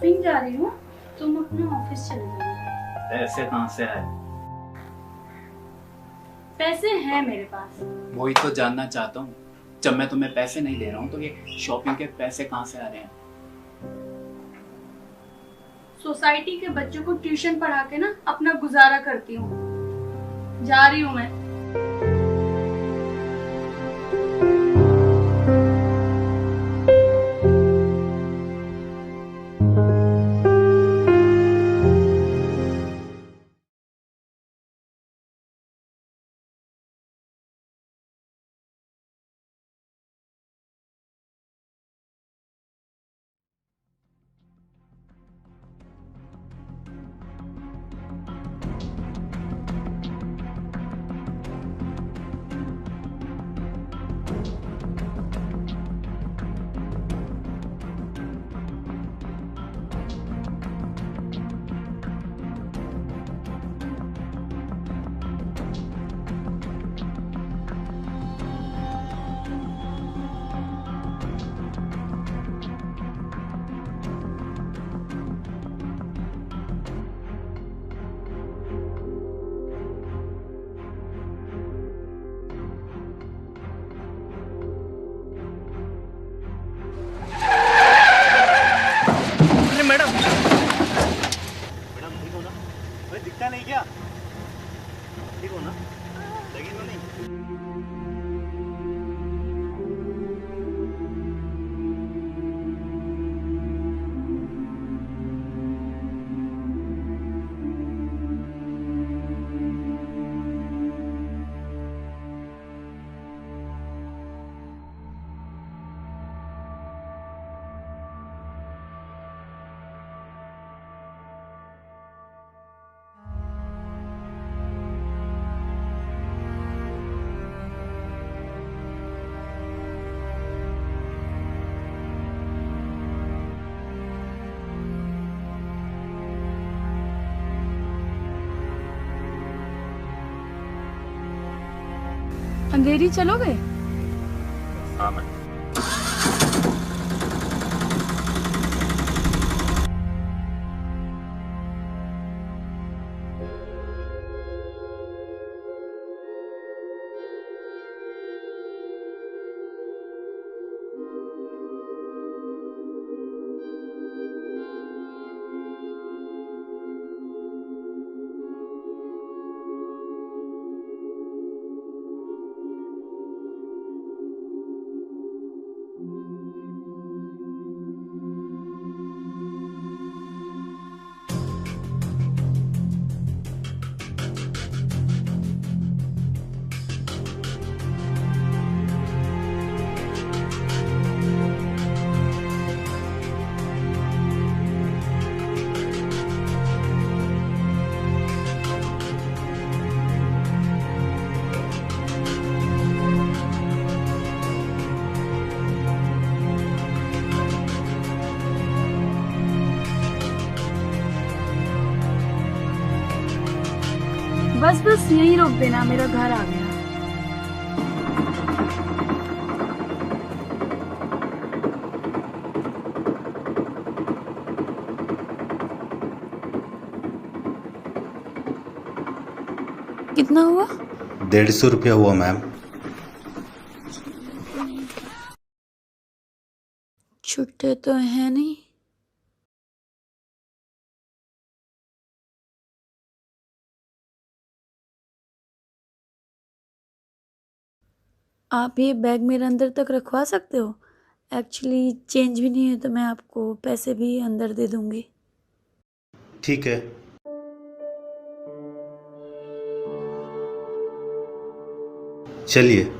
Shopping जा रही हूँ, तुम अपने ऑफिस चले जाओ। ऐसे कहाँ से आए? पैसे हैं मेरे पास। वही तो जानना चाहता हूँ। जब मैं तुम्हें पैसे नहीं दे रहा हूँ तो ये शॉपिंग के पैसे कहाँ से आ रहे हैं? सोसाइटी के बच्चों को ट्यूशन पढ़ा के ना अपना गुजारा करती हूँ। जा रही हूँ मैं। मैडम ठीक हो ना? भाई दिखता नहीं क्या? ठीक हो ना? लगी तो नहीं? अंधेरी चलोगे? हाँ मैडम। बस बस यहीं रोक देना, मेरा घर आ गया। कितना हुआ? 150 रुपया हुआ मैम। छुट्टे तो है नहीं। आप ये बैग मेरे अंदर तक रखवा सकते हो? एक्चुअली चेंज भी नहीं है तो मैं आपको पैसे भी अंदर दे दूंगी। ठीक है। चलिए।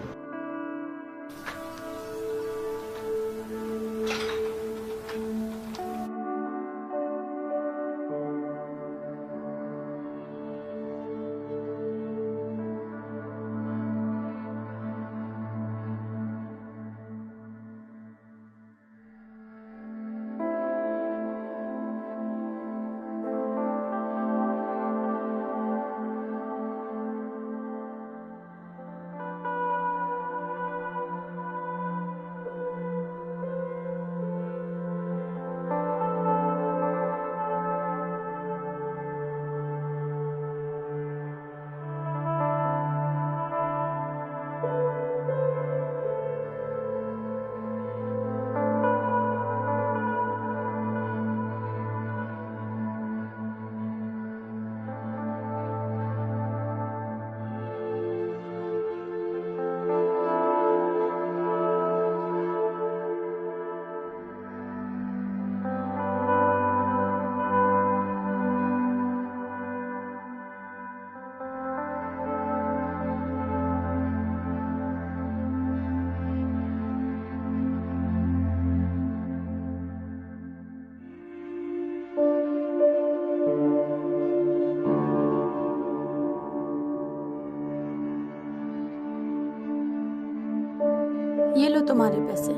ये लो तुम्हारे पैसे।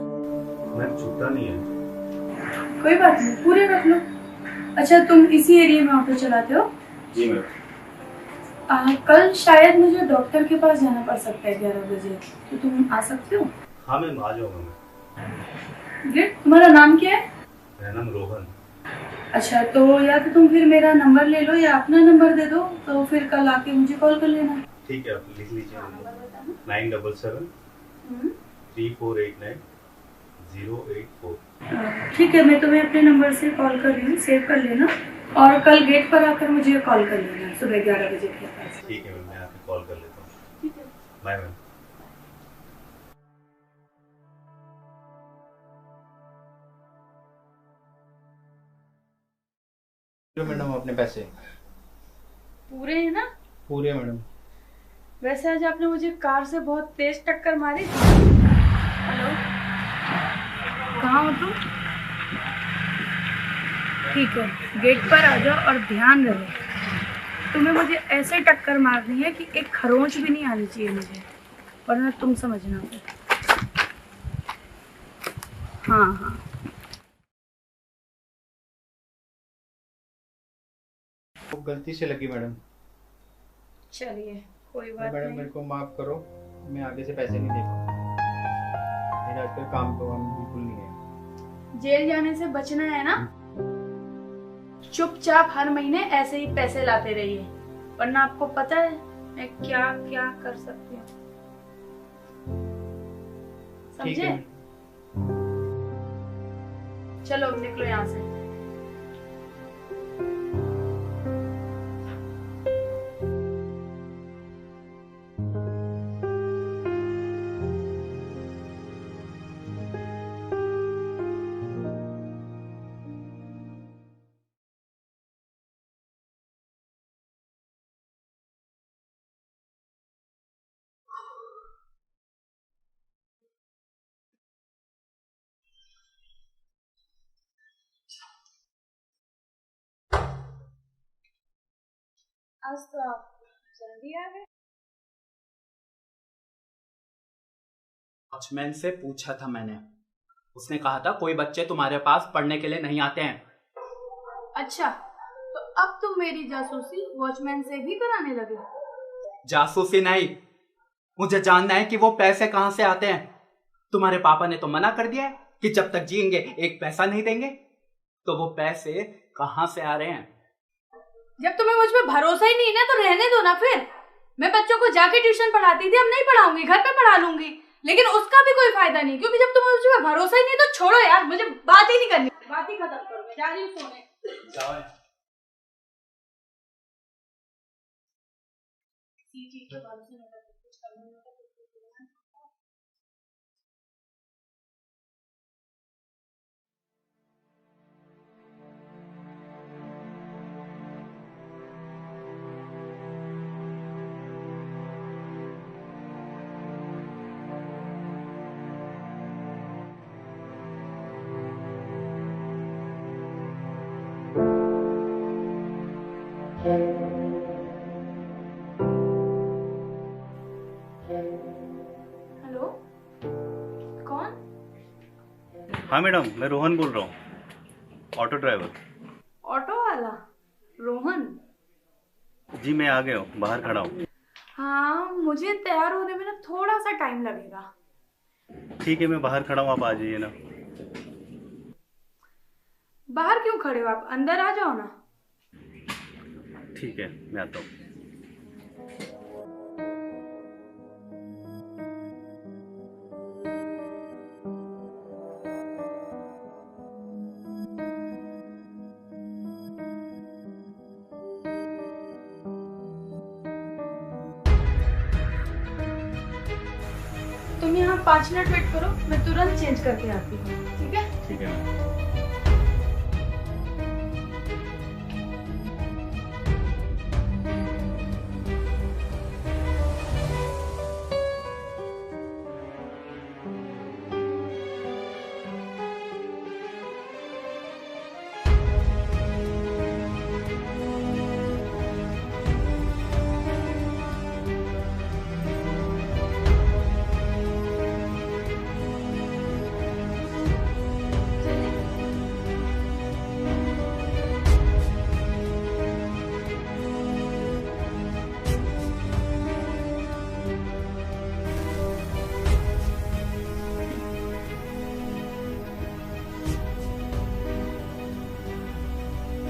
मैम छूटता नहीं है। कोई बात नहीं, पूरे रख लो। अच्छा, तुम इसी एरिया में ऑटो चलाते हो? जी मैम। कल शायद मुझे डॉक्टर के पास जाना पड़ सकता है 11 बजे, तो तुम आ सकते हो? हाँ मैम आ जाऊँगा मैं। ग्रेट। तुम्हारा नाम क्या है? मेरा नाम रोहन। अच्छा, तो या तो तुम फिर मेरा नंबर ले लो या अपना नंबर दे दो, तो फिर कल आके मुझे कॉल कर लेना। ठीक है, आप लिख लीजिए। 977 3489 084। ठीक है, मैं तुम्हें अपने नंबर से कॉल कर रही हूँ, सेव कर लेना। और कल गेट पर आकर मुझे कॉल कर लेना सुबह 11 बजे के पास। ठीक है मैम, मैं आके कॉल कर लेता हूँ। ठीक है, बाय मैम। मैडम अपने पैसे पूरे हैं ना? पूरे मैडम। वैसे आज आपने मुझे कार से बहुत तेज टक्कर मारी थी। हेलो, कहाँ हो तुम? ठीक है, गेट पर आ जाओ और ध्यान रहे, तुम्हें मुझे ऐसे टक्कर मारनी है कि एक खरोंच भी नहीं आनी चाहिए मुझे, वरना तुम समझना। हाँ हाँ, वो गलती से लगी मैडम। चलिए कोई बात मैडम नहीं। मेरे को माफ करो, मैं आगे से पैसे नहीं दे पाऊंगा। मेरा आजकल काम तो हम बिल्कुल नहीं है। जेल जाने से बचना है ना, चुपचाप हर महीने ऐसे ही पैसे लाते रहिए, वरना आपको पता है मैं क्या क्या कर सकती हूँ। ठीक समझे? है। चलो निकलो यहाँ से। आज तो आप जल्दी आ गए। वॉचमैन से पूछा था मैंने, उसने कहा था कोई बच्चे तुम्हारे पास पढ़ने के लिए नहीं आते हैं। अच्छा, तो अब तुम मेरी जासूसी वॉचमैन से भी कराने लगे? जासूसी नहीं, मुझे जानना है कि वो पैसे कहां से आते हैं। तुम्हारे पापा ने तो मना कर दिया है कि जब तक जिएंगे एक पैसा नहीं देंगे, तो वो पैसे कहां से आ रहे हैं? जब तुम्हें मुझ पर भरोसा ही नहीं ना, तो रहने दो ना फिर। मैं बच्चों को जाके ट्यूशन पढ़ाती थी, अब नहीं पढ़ाऊंगी, घर पे पढ़ा लूंगी, लेकिन उसका भी कोई फायदा नहीं, क्योंकि जब तुम्हें मुझ पर भरोसा ही नहीं तो छोड़ो यार, मुझे बात ही नहीं करनी, बात ही खत्म करो, मैं जा रही हूँ सोने। जाओ। किसी चीज के भरोसे नहीं करते, कुछ करने में तो कुछ करना। हेलो, कौन? हाँ मैडम, मैं रोहन बोल रहा हूँ, ऑटो ड्राइवर। ऑटो वाला रोहन? जी मैं आ गया हूँ, बाहर खड़ा हूँ। हाँ, मुझे तैयार होने में ना थोड़ा सा टाइम लगेगा। ठीक है, मैं बाहर खड़ा हूँ, आप आ जाइए ना। बाहर क्यों खड़े हो आप, अंदर आ जाओ ना। ठीक है, मैं आता हूँ। तुम यहाँ 5 मिनट वेट करो, मैं तुरंत चेंज करके आती हूँ, ठीक है? ठीक है।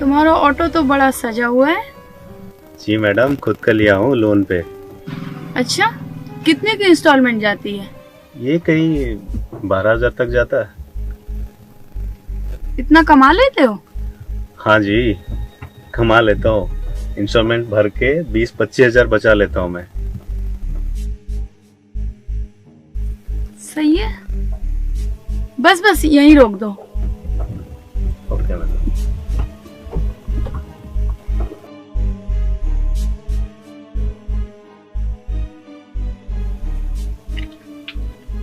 तुम्हारा ऑटो तो बड़ा सजा हुआ है। जी मैडम, खुद का लिया हूँ लोन पे। अच्छा, कितने की इंस्टॉलमेंट जाती है? ये कहीं 12,000 तक जाता है। इतना कमा लेते हो? हाँ जी, कमा लेता हूँ। इंस्टॉलमेंट भर के 20-25 हजार बचा लेता हूँ मैं। सही है, बस बस यहीं रोक दो। Okay madam.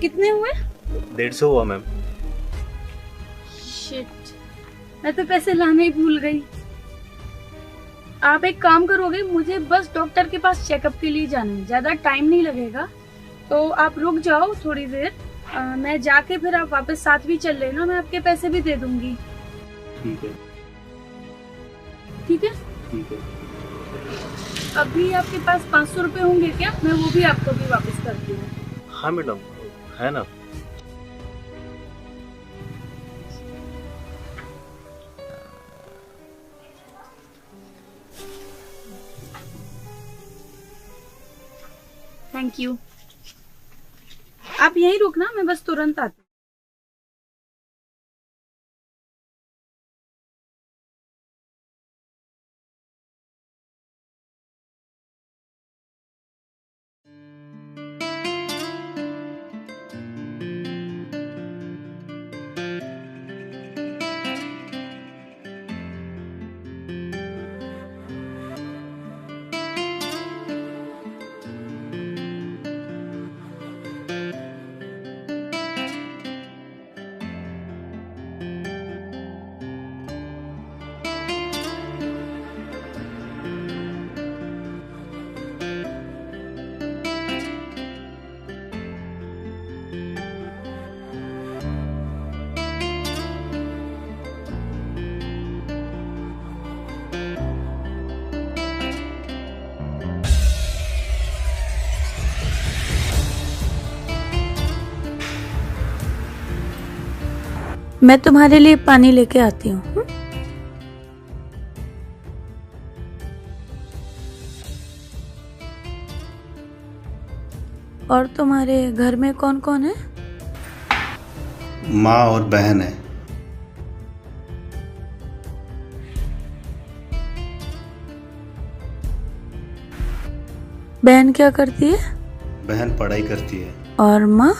कितने हुए? 150 हुआ मैम। शिट, मैं तो पैसे लाना ही भूल गई। आप एक काम करोगे, मुझे बस डॉक्टर के पास चेकअप के लिए जाना है, ज्यादा टाइम नहीं लगेगा, तो आप रुक जाओ थोड़ी देर। मैं जाके फिर आप वापस साथ भी चल लेना, मैं आपके पैसे भी दे दूंगी। ठीक है। ठीक है? ठीक है। अभी आपके पास 500 रुपए होंगे क्या? मैं वो भी आपको भी वापस करती हूँ। हाँ मैडम, है ना। Thank you. आप यहीं रुकना, मैं बस तुरंत आती हूँ। मैं तुम्हारे लिए पानी लेके आती हूँ। और तुम्हारे घर में कौन कौन है? माँ और बहन है। बहन क्या करती है? बहन पढ़ाई करती है। और माँ?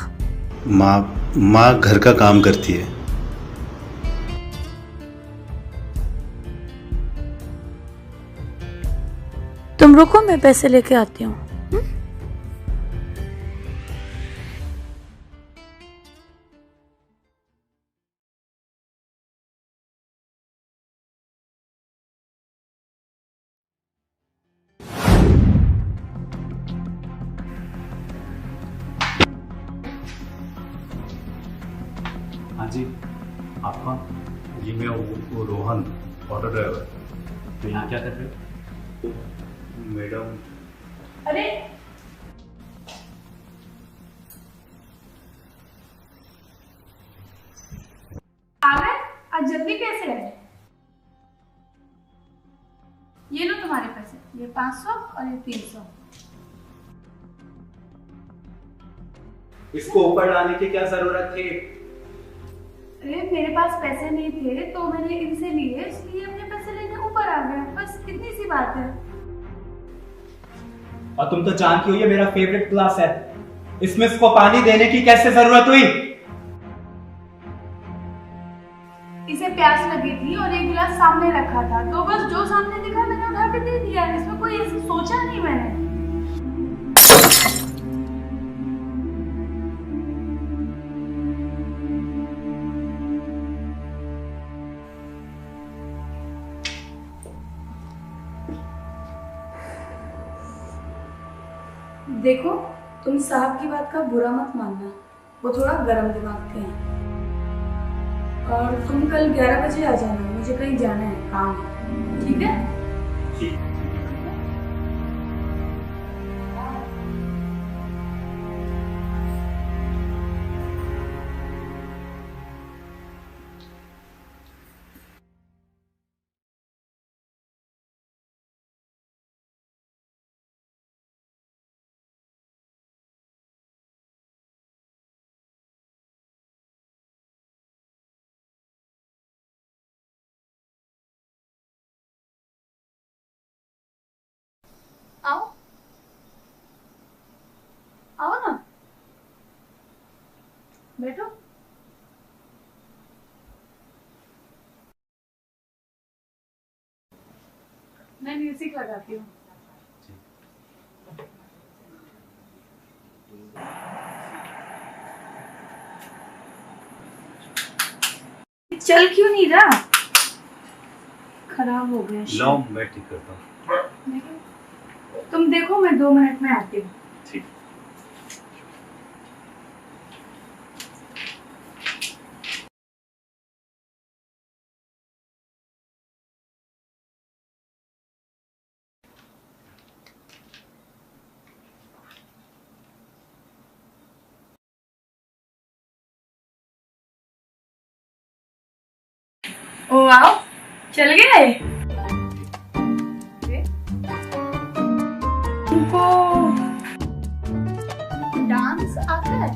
माँ घर का काम करती है। तुम रुको, मैं पैसे लेके आती हूँ। हाँ जी, आपका? जी मैं वो रोहन, ऑटो ड्राइवर। तो यहाँ क्या कर रहे हो मैडम? अरे आ गए? आज जल्दी कैसे है? ये लो तुम्हारे पैसे, ये 500 और ये 300। इसको ऊपर लाने की क्या जरूरत थी? अरे मेरे पास पैसे नहीं थे तो मैंने इनसे लिए, इसलिए अपने पैसे लेने ऊपर आ गया, बस इतनी सी बात है। और तुम तो जानती हो ये मेरा फेवरेट क्लास है, इसमें इसको पानी देने की कैसे जरूरत हुई? इसे प्यास लगी थी और एक गिलास सामने रखा था, तो बस जो सामने दिखा मैंने उठा के दे दिया, इसमें कोई ऐसे सोचा नहीं मैंने। देखो, तुम साहब की बात का बुरा मत मानना, वो थोड़ा गरम दिमाग के हैं। और तुम कल 11 बजे आ जाना, मुझे कहीं जाना है, काम है, ठीक है? ठीक। बैठो। मैं म्यूजिक लगाती हूँ। चल क्यों नहीं रहा? खराब हो गया। लाओ मैं ठीक करता हूँ। तुम देखो, मैं 2 मिनट में आती हूँ। ठीक। ओ आओ, चल गए। तुमको डांस आता है?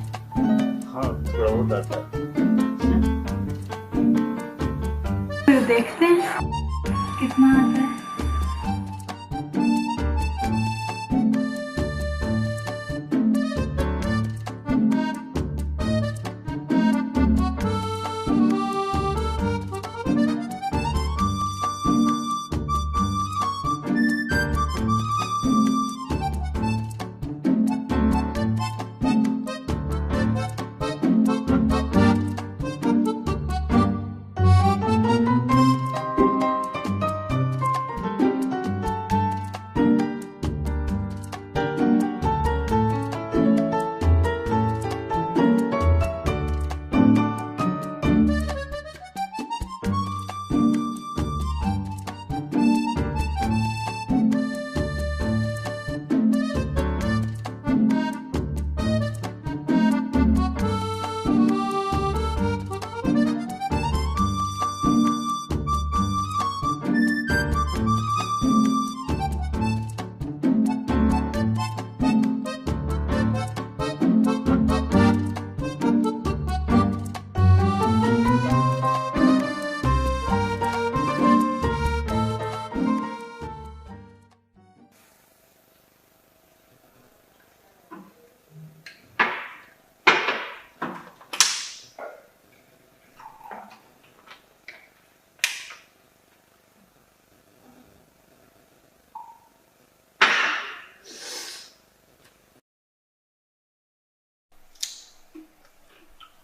हाँ थोड़ा बहुत आता है। फिर देखते हैं कितना आता है।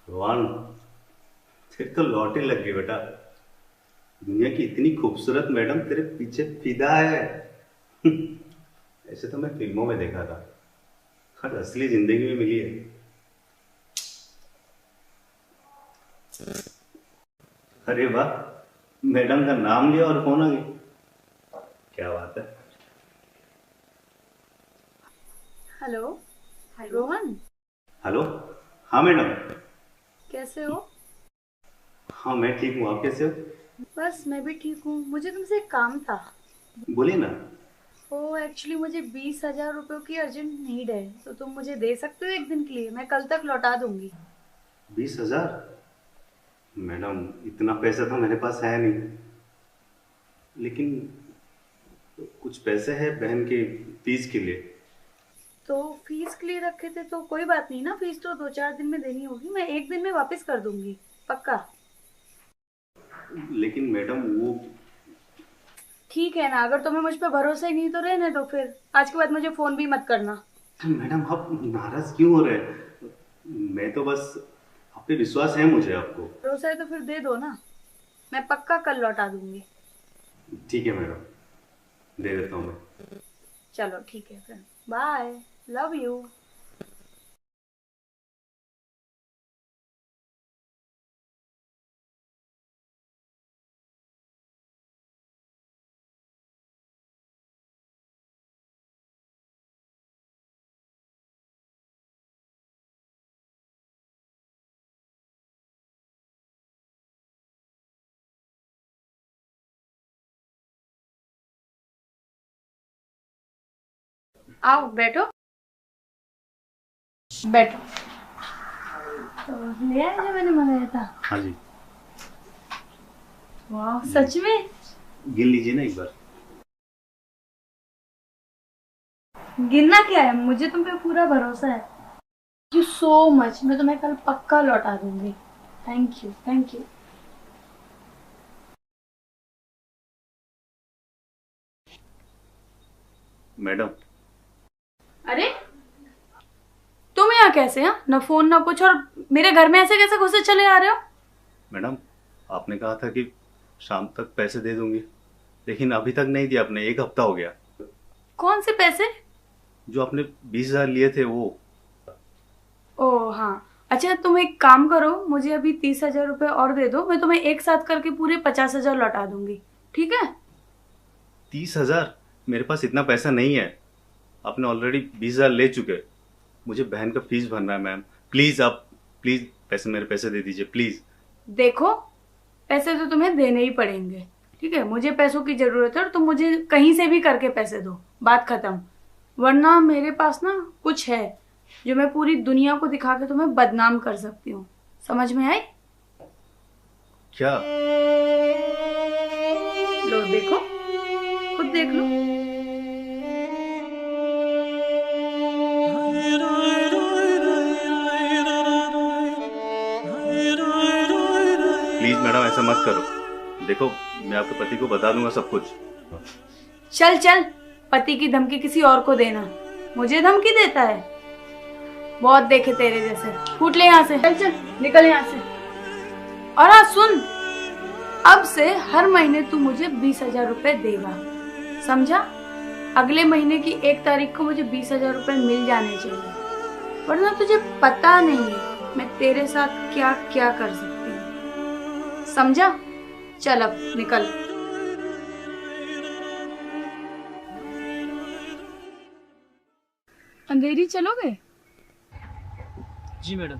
रोहन तेरे तो लौटे लग गई बेटा। दुनिया की इतनी खूबसूरत मैडम तेरे पीछे फिदा है। ऐसे तो मैं फिल्मों में देखा था, और असली जिंदगी में मिली है। अरे वाह, मैडम का नाम लिया और फोन आ गया, क्या बात है। हेलो रोहन, हेलो, हाँ मैडम। कैसे हो? हाँ मैं ठीक हूँ, आप कैसे हो? बस मैं भी ठीक हूँ। मुझे तुमसे एक काम था। बोलिए ना। ओ एक्चुअली मुझे 20,000 रुपयों की अर्जेंट नीड है, तो तुम मुझे दे सकते हो एक दिन के लिए? मैं कल तक लौटा दूंगी। 20,000? मैडम इतना पैसा तो मेरे पास है नहीं, लेकिन कुछ पैसे हैं बहन की फीस के लिए। तो फीस के लिए रखे थे तो कोई बात नहीं ना, फीस तो 2-4 दिन में देनी होगी। मैं एक दिन में वापस कर दूंगी, पक्का। लेकिन मैडम वो ठीक है ना, अगर तुम्हें मुझ पर भरोसा ही नहीं तो रहने दो फिर। आज के बाद मुझे फोन भी मत करना। मैडम आप नाराज क्यों हो रहे हैं? मैं तो बस, आप पे विश्वास है मुझे आपको। भरोसा है तो फिर दे दो ना, मैं पक्का कल लौटा दूंगी। ठीक है मैडम, दे देता हूँ मैं। चलो ठीक है फिर, बाय, लव यू। आओ बैठो, बैठो। तो ले आए जो मैंने मंगाया था? हाँ जी। वाह, सच में? गिन लीजिए ना एक बार। गिनना क्या है, मुझे तुम पे पूरा भरोसा है। यू सो मच, मैं तुम्हें कल पक्का लौटा दूंगी। Thank you, thank you. Madam, अरे तुम यहाँ कैसे? हैं ना फोन ना कुछ, और मेरे घर में ऐसे कैसे घुसे चले आ रहे हो? मैडम आपने कहा था कि शाम तक पैसे दे दूंगी, लेकिन अभी तक नहीं दिया आपने। 1 हफ्ता हो गया। कौन से पैसे? जो आपने 20,000 लिए थे वो। ओह हाँ, अच्छा तुम एक काम करो, मुझे अभी 30,000 रुपये और दे दो, मैं तुम्हें एक साथ करके पूरे 50,000 लौटा दूंगी, ठीक है? 30,000? मेरे पास इतना पैसा नहीं है। आपने ऑलरेडी 20,000 ले चुके। मुझे बहन का फीस भरना है मैम। प्लीज आप प्लीज मेरे पैसे दे दीजिए प्लीज। देखो, पैसे तो तुम्हें देने ही पड़ेंगे, ठीक है? मुझे पैसों की जरूरत है और तुम मुझे कहीं से भी करके पैसे दो, बात खत्म। वरना मेरे पास ना कुछ है जो मैं पूरी दुनिया को दिखा के तुम्हें बदनाम कर सकती हूँ। समझ में आई? क्या? लो देखो, खुद देख लो। प्लीज मैडम ऐसा मत करो। देखो मैं आपके पति को बता दूंगा सब कुछ। चल चल, पति की धमकी किसी और को देना, मुझे धमकी देता है? बहुत देखे तेरे जैसे। फूट ले यहाँ से, चल चल निकल यहाँ से। और हाँ सुन, अब से हर महीने तू मुझे 20,000 रुपए देगा, समझा? अगले महीने की 1 तारीख को मुझे 20,000 रुपए मिल जाने चाहिए, वरना तुझे पता नहीं है मैं तेरे साथ क्या क्या कर सकती हूँ, समझा? चल अब निकल। अंधेरी चलोगे? जी मैडम।